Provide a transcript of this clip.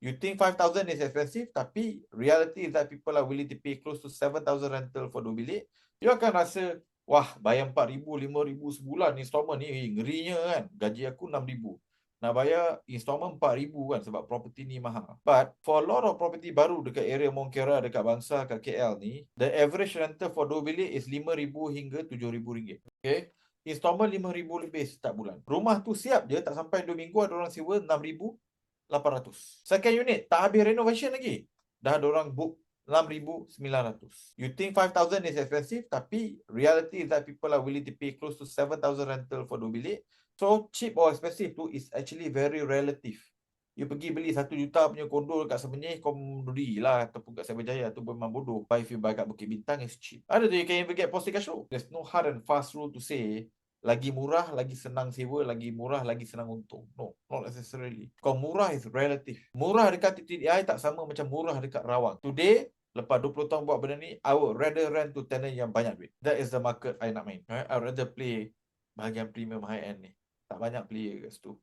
You think 5,000 is expensive, tapi reality is that people are willing to pay close to 7,000 rental for 2 bilik. You akan rasa, wah, bayar 4,000, 5,000 sebulan installment ni, ngerinya kan. Gaji aku 6,000. Nak bayar installment 4,000 kan sebab property ni mahal. But for a lot of property baru dekat area Monkera, dekat Bangsa, kat KL ni, the average rental for 2 bilik is 5,000 hingga 7,000 ringgit. Okay? Installment 5,000 lebih setiap bulan. Rumah tu siap je, tak sampai 2 minggu ada orang sewa 6,800. Second unit, tak habis renovation lagi. Dah ada orang book 6,900. You think 5,000 is expensive, tapi reality is that people are willing to pay close to 7,000 rental for 2 bilik. So cheap or expensive tu is actually very relative. You pergi beli 1 juta punya kondo kat Semenyih, kau beli lah, ataupun kat Cyberjaya, tu memang bodoh. But if you buy kat Bukit Bintang, is cheap. Ada tu, you can even get positive cash flow. There's no hard and fast rule to say lagi murah, lagi senang sewa, lagi murah, lagi senang untung. No, not necessarily. Kalau murah is relative. Murah dekat TTDI tak sama macam murah dekat Rawang. Today, lepas 20 tahun buat benda ni, I would rather rent to tenant yang banyak duit. That is the market I nak main. I would rather play bahagian premium high end ni. Tak banyak player kat situ.